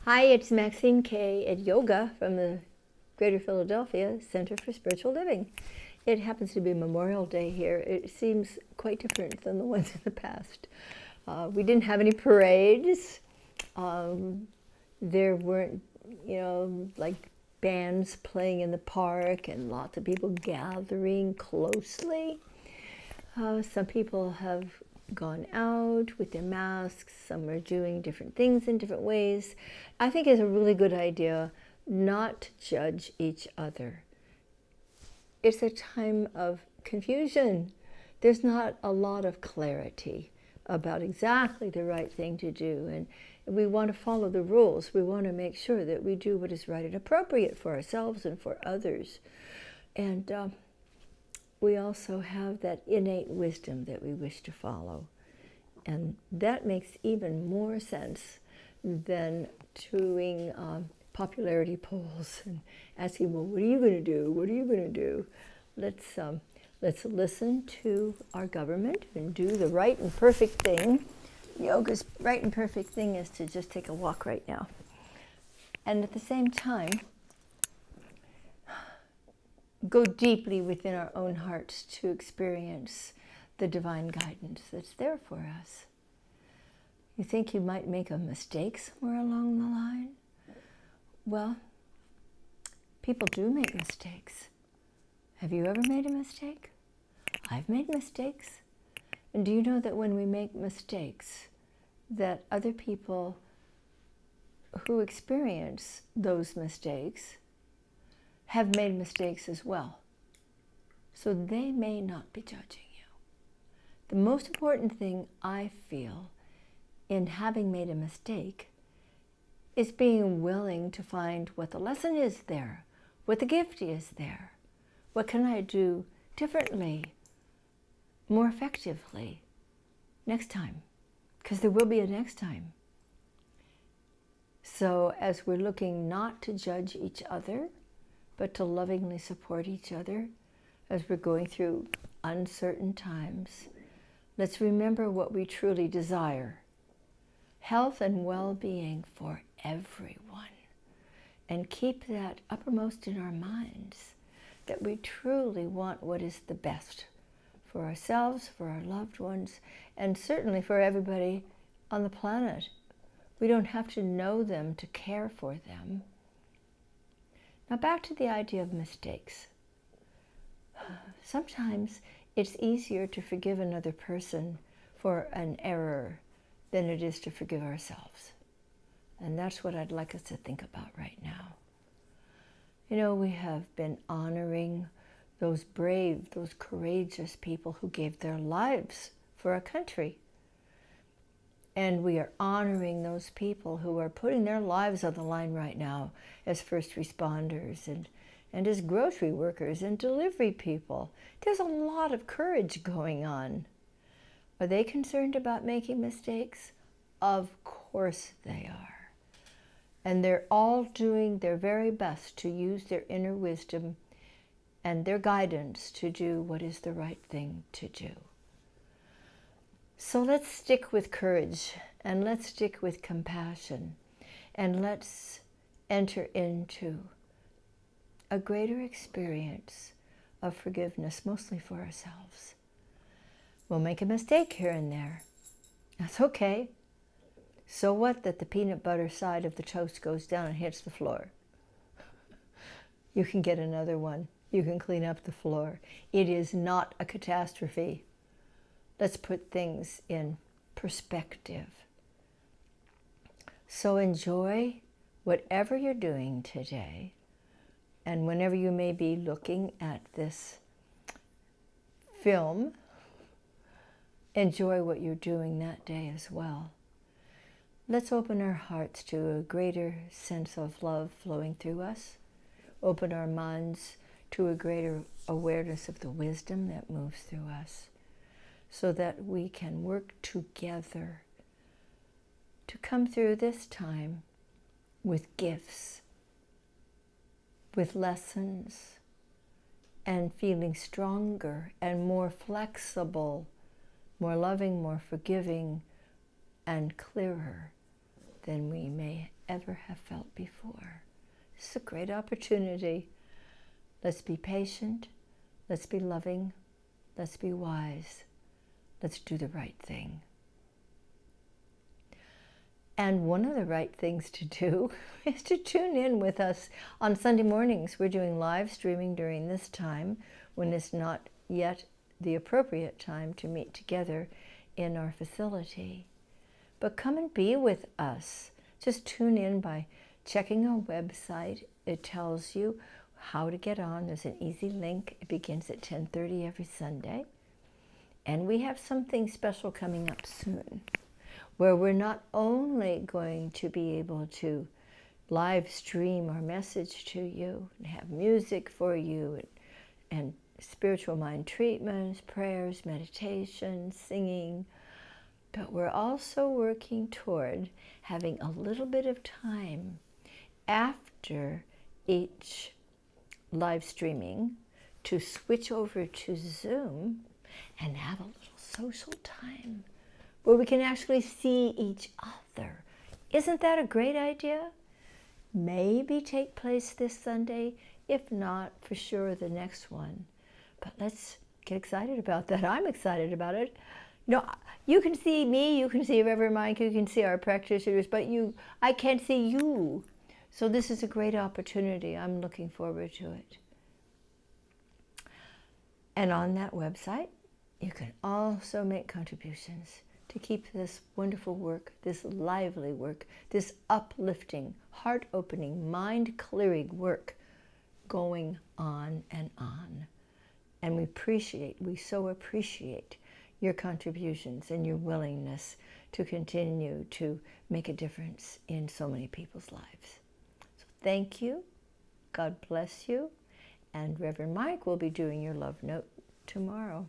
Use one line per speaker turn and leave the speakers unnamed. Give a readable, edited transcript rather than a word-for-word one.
Hi, it's Maxine Kaye at Yoga from the Greater Philadelphia Center for Spiritual Living. It happens to be Memorial Day here. It seems quite different than the ones in the past. We didn't have any parades. There weren't, like bands playing in the park and lots of people gathering closely. Some people have gone out with their masks. Some are doing different things in different ways. I think it's a really good idea not to judge each other. It's a time of confusion. There's not a lot of clarity about exactly the right thing to do. And we want to follow the rules. We want to make sure that we do what is right and appropriate for ourselves and for others. And we also have that innate wisdom that we wish to follow. And that makes even more sense than doing popularity polls and asking, well, what are you going to do? What are you going to do? Let's listen to our government and do the right and perfect thing. Yoga's right and perfect thing is to just take a walk right now. And at the same time, go deeply within our own hearts to experience the divine guidance that's there for us. You think you might make a mistake somewhere along the line? Well, people do make mistakes. Have you ever made a mistake? I've made mistakes. And do you know that when we make mistakes, that other people who experience those mistakes have made mistakes as well? So they may not be judging you. The most important thing I feel in having made a mistake is being willing to find what the lesson is there, what the gift is there. What can I do differently, more effectively next time? Because there will be a next time. So as we're looking not to judge each other, but to lovingly support each other as we're going through uncertain times, let's remember what we truly desire: health and well-being for everyone. And keep that uppermost in our minds, that we truly want what is the best for ourselves, for our loved ones, and certainly for everybody on the planet. We don't have to know them to care for them. Now back to the idea of mistakes. Sometimes it's easier to forgive another person for an error than it is to forgive ourselves. And that's what I'd like us to think about right now. You know, we have been honoring those brave, those courageous people who gave their lives for our country. And we are honoring those people who are putting their lives on the line right now as first responders and as grocery workers and delivery people. There's a lot of courage going on. Are they concerned about making mistakes? Of course they are. And they're all doing their very best to use their inner wisdom and their guidance to do what is the right thing to do. So let's stick with courage, and let's stick with compassion, and let's enter into a greater experience of forgiveness, mostly for ourselves. We'll make a mistake here and there. That's okay. So what that the peanut butter side of the toast goes down and hits the floor? You can get another one. You can clean up the floor. It is not a catastrophe. Let's put things in perspective. So enjoy whatever you're doing today, and whenever you may be looking at this film, enjoy what you're doing that day as well. Let's open our hearts to a greater sense of love flowing through us. Open our minds to a greater awareness of the wisdom that moves through us, so that we can work together to come through this time with gifts, with lessons, and feeling stronger and more flexible, more loving, more forgiving, and clearer than we may ever have felt before. This is a great opportunity. Let's be patient. Let's be loving. Let's be wise. Let's do the right thing. And one of the right things to do is to tune in with us on Sunday mornings. We're doing live streaming during this time when it's not yet the appropriate time to meet together in our facility. But come and be with us. Just tune in by checking our website. It tells you how to get on. There's an easy link. It begins at 10:30 every Sunday. And we have something special coming up soon, where we're not only going to be able to live stream our message to you and have music for you and spiritual mind treatments, prayers, meditation, singing, but we're also working toward having a little bit of time after each live streaming to switch over to Zoom and have a little social time where we can actually see each other. Isn't that a great idea? Maybe take place this Sunday, if not, for sure the next one. But let's get excited about that. I'm excited about it. You know, you can see me, you can see Reverend Mike, you can see our practitioners, but I can't see you. So this is a great opportunity. I'm looking forward to it. And on that website, you can also make contributions to keep this wonderful work, this lively work, this uplifting, heart-opening, mind-clearing work going on and on. And we so appreciate your contributions and your willingness to continue to make a difference in so many people's lives. So thank you. God bless you. And Reverend Mike will be doing your love note tomorrow.